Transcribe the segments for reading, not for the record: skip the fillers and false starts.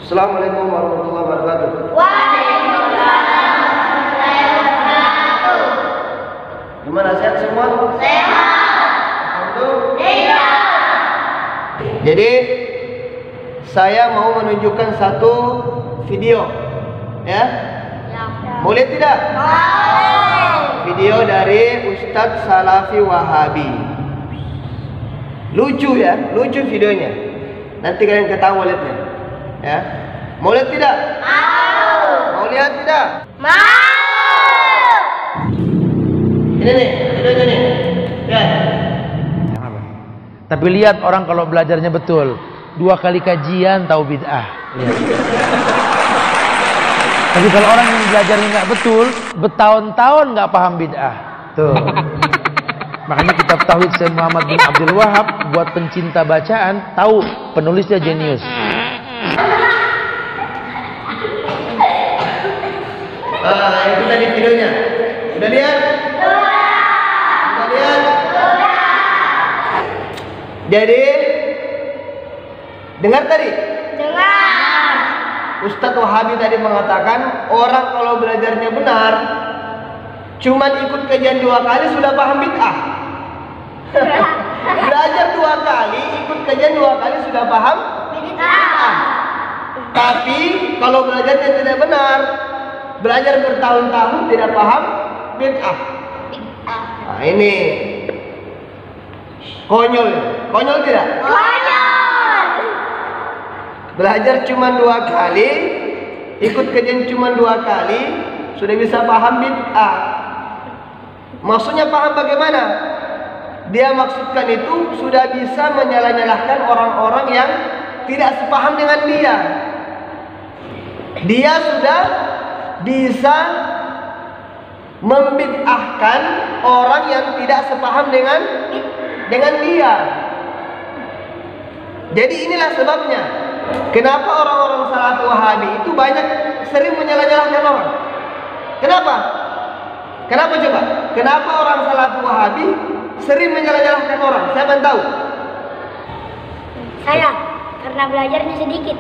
Assalamualaikum warahmatullahi wabarakatuh. Waalaikumsalam warahmatullahi wabarakatuh. Gimana, sehat semua? Sehat. Alhamdulillah. Jadi saya mau menunjukkan satu video, ya. Mau lihat tidak? Video dari Ustadz Salafi Wahabi. Lucu ya, lucu videonya. Nanti kalian ketawa lihatnya, ya. Mau lihat tidak? Mau lihat tidak? Ini nih, videonya nih. Ya. Tapi lihat orang kalau belajarnya betul, 2 kali kajian tahu bid'ah. Lihat. Tapi kalau orang yang belajarnya nggak betul, bertahun-tahun nggak paham bid'ah. Tuh. Makanya kitab Tauhid Syekh Muhammad bin Abdul Wahab buat pencinta bacaan, tahu penulisnya jenius. Itu tadi videonya. Udah lihat? Udah lihat? Jadi dengar tadi? Dengar. Ustadz Wahabi tadi mengatakan orang kalau belajarnya benar, cuman ikut kajian 2 kali sudah paham bid'ah. Belajar 2 kali, ikut kajian 2 kali sudah paham bid'ah. Tapi kalau belajarnya tidak benar, belajar bertahun-tahun tidak paham bid'ah. Nah ini konyol, konyol tidak? Konyol. Belajar cuma 2 kali, ikut kajian cuma 2 kali, sudah bisa paham bid'ah. Maksudnya paham bagaimana? Dia maksudkan itu sudah bisa menyalah-nyalahkan orang-orang yang tidak sepaham dengan dia. Dia sudah bisa membid'ahkan orang yang tidak sepaham dengan dia. Jadi inilah sebabnya kenapa orang-orang Salafi Wahabi itu banyak sering menyalah-nyalahkan orang. Kenapa? Kenapa coba? Kenapa orang Salafi Wahabi sering menyalah-nyalahkan orang? Siapa yang tahu? Saya, karena belajarnya sedikit.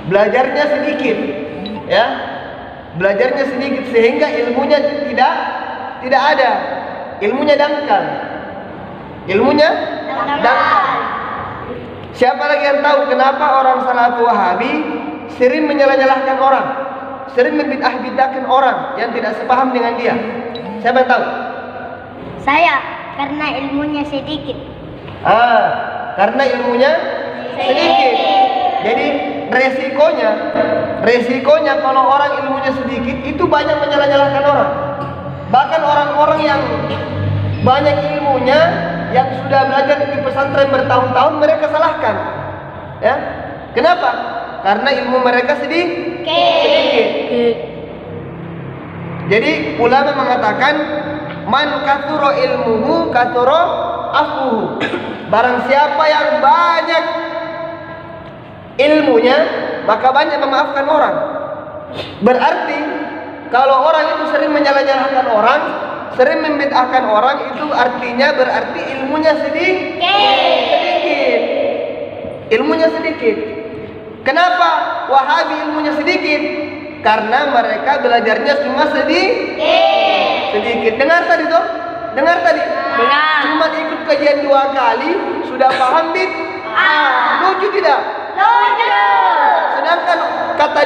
Belajarnya sedikit, ya. Belajarnya sedikit sehingga ilmunya tidak ada. Ilmunya dangkal. Ilmunya dangkal. Siapa lagi yang tahu kenapa orang Salafi Wahabi sering menyalah-nyalahkan orang, sering membid'ah-bid'ahkan orang yang tidak sepaham dengan dia? Siapa yang tahu? Saya, karena ilmunya sedikit. Karena ilmunya sedikit. Jadi resikonya kalau orang ilmunya sedikit itu banyak menyalah-nyalahkan orang. Bahkan orang-orang yang banyak ilmunya, yang sudah belajar di pesantren bertahun-tahun, mereka salahkan. Ya, kenapa? Karena ilmu mereka sedikit. Jadi ulama mengatakan man kathura ilmuhu kathura afuhu. Barang siapa yang banyak ilmunya, maka banyak memaafkan orang. Berarti kalau orang itu sering menyalah-nyalahkan orang, sering membid'ahkan orang, itu artinya berarti ilmunya sedikit. Ilmunya sedikit. Kenapa Wahabi ilmunya sedikit? Karena mereka belajarnya cuma sedikit. Dengar tadi tuh? Dengar tadi? Dengar. Cuma ikut kajian 2 kali sudah paham bid'ah. Lucu tidak? Lucu. Sedangkan kata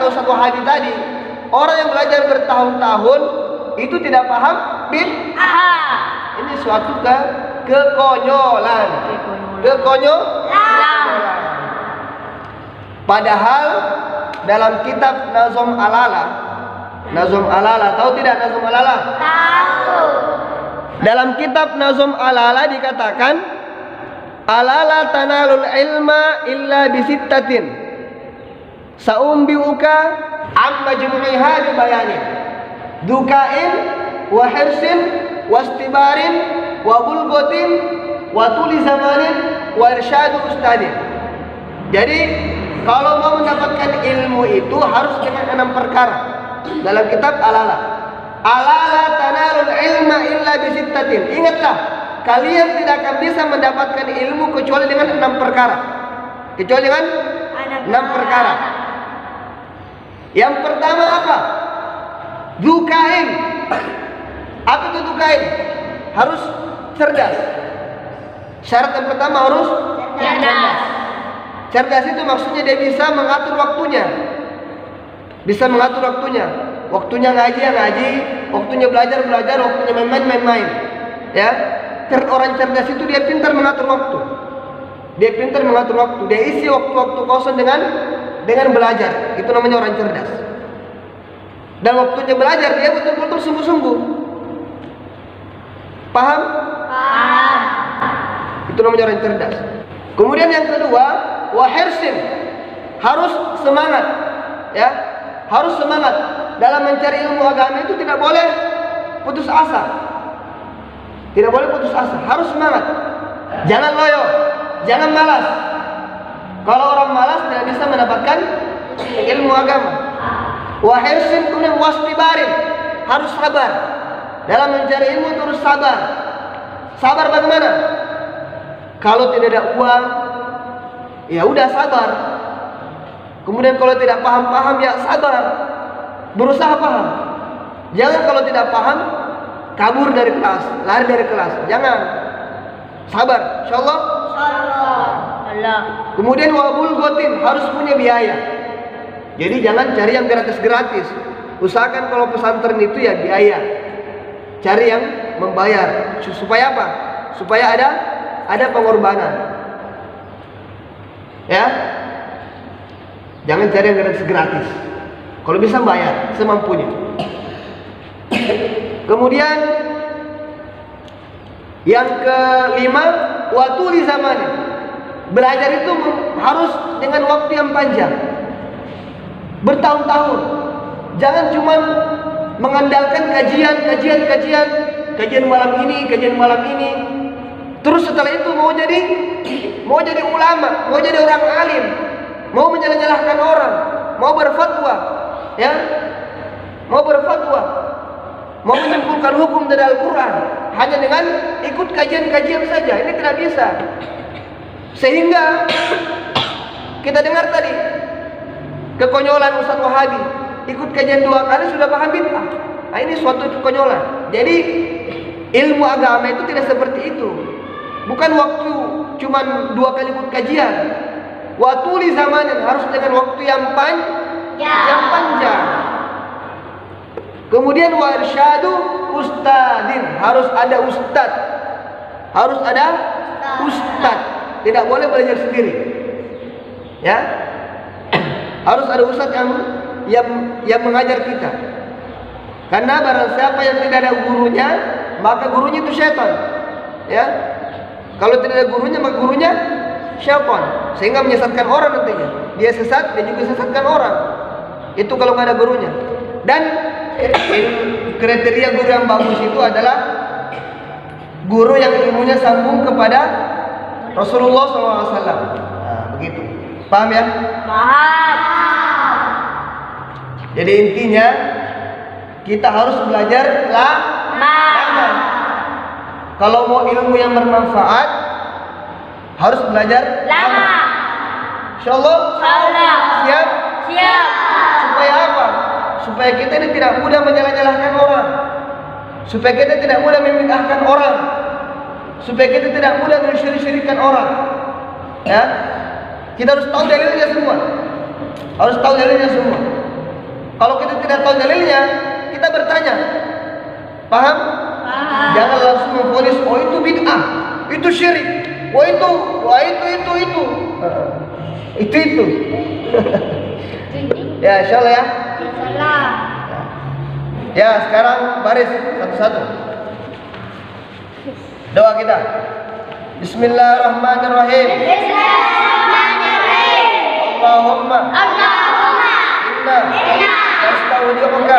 Ustadz Wahabi tadi, orang yang belajar bertahun-tahun itu tidak paham bid'ah. Ini suatu kekonyolan. Padahal dalam kitab Nazm Al-Ala, tahu tidak Nazm Al-Ala? Tahu. Dalam kitab Nazm Al-Ala dikatakan, Alala tanalul ilma illa bisittatin. Saumbiuka amma jum'iha bi bayanin. Dukain wa hirsin wa istibarin wa bulgotin wa tuli zamanin wa irsyadu ustadin. Jadi kalau mau mendapatkan ilmu itu harus dengan 6 perkara. Dalam kitab Alala tanalul ilma illa bisittatin. Ingatlah, kalian tidak akan bisa mendapatkan ilmu kecuali dengan 6 perkara. kecuali dengan 6 perkara. Yang pertama apa? Dzukain. Apa itu dzukain? Harus cerdas. Syarat yang pertama harus cerdas. Cerdas itu maksudnya dia bisa mengatur waktunya. Bisa mengatur waktunya. Waktunya ngaji ya ngaji, waktunya belajar belajar, waktunya main-main. Ya. Orang cerdas itu dia pintar mengatur waktu. Dia pintar mengatur waktu. Dia isi waktu-waktu kosong dengan belajar. Itu namanya orang cerdas. Dan waktunya belajar dia betul-betul sungguh-sungguh. Paham? Paham. Itu namanya orang cerdas. Kemudian yang kedua, wahirsin. Harus semangat. Ya, harus semangat. Dalam mencari ilmu agama itu tidak boleh putus asa. Tidak boleh putus asa, harus semangat. Jangan loyo, jangan malas. Kalau orang malas tidak bisa mendapatkan ilmu agama. Wahirsin kemudian wastibarin. Harus sabar. Dalam mencari ilmu itu harus sabar. Sabar bagaimana? Kalau tidak ada uang, ya udah sabar. Kemudian kalau tidak paham-paham, ya sabar. Berusaha paham. Jangan kalau tidak paham, kabur dari kelas, lari dari kelas. Jangan. Sabar, insyaallah. Allah. Kemudian wabul gotin, harus punya biaya. Jadi jangan cari yang gratis-gratis. Usahakan kalau pesantren itu ya biaya. Cari yang membayar. Supaya apa? Supaya ada pengorbanan. Ya. Jangan cari yang gratis-gratis. Kalau bisa bayar semampunya. Kemudian yang kelima, watuli zamani. Belajar itu harus dengan waktu yang panjang. Bertahun-tahun. Jangan cuma mengandalkan kajian malam ini. Terus setelah itu mau jadi ulama, mau jadi orang alim, mau menyalah-nyalahkan orang, mau berfatwa, ya, mau menyimpulkan hukum dari Al-Quran hanya dengan ikut kajian-kajian saja. Ini tidak bisa. Sehingga kita dengar tadi kekonyolan Ustaz Wahabi, ikut kajian 2 kali sudah paham bid'ah. Nah, ini suatu kekonyolan. Jadi ilmu agama itu tidak seperti itu. Bukan waktu cuma 2 kali ikut kajian. Waktu di zamanin harus dengan waktu yang panjang. Kemudian warsyadu ustadin, harus ada ustad. Harus ada ustad. Tidak boleh belajar sendiri. Ya. Harus ada ustad yang mengajar kita. Karena barang siapa yang tidak ada gurunya, maka gurunya itu syaitan. Ya. Kalau tidak ada gurunya, maka gurunya syaitan. Sehingga menyesatkan orang nantinya. Dia sesat, dia juga sesatkan orang. Itu kalau nggak ada gurunya. Dan kriteria guru yang bagus itu adalah guru yang ilmunya sambung kepada Rasulullah SAW. Nah, begitu. Paham ya? Paham. Jadi intinya kita harus belajar lama. Kalau mau ilmu yang bermanfaat harus belajar lama. Insyaallah. Siap? Siap. Supaya apa? Supaya kita ini tidak mudah menyalah-nyalahkan orang. Supaya kita tidak mudah membid'ahkan orang. Supaya kita tidak mudah mensyirik-syirikkan orang. Ya. Kita harus tahu dalilnya semua. Harus tahu dalilnya semua. Kalau kita tidak tahu dalilnya, kita bertanya. Paham? Paham. Jangan langsung memvonis, oh itu bid'ah, itu syirik, wah itu. Itu. Ya, insyaallah ya. Insyaallah. Ya, sekarang baris satu-satu. Doa kita. Bismillahirrahmanirrahim. Allahumma inna nasta'udzinuka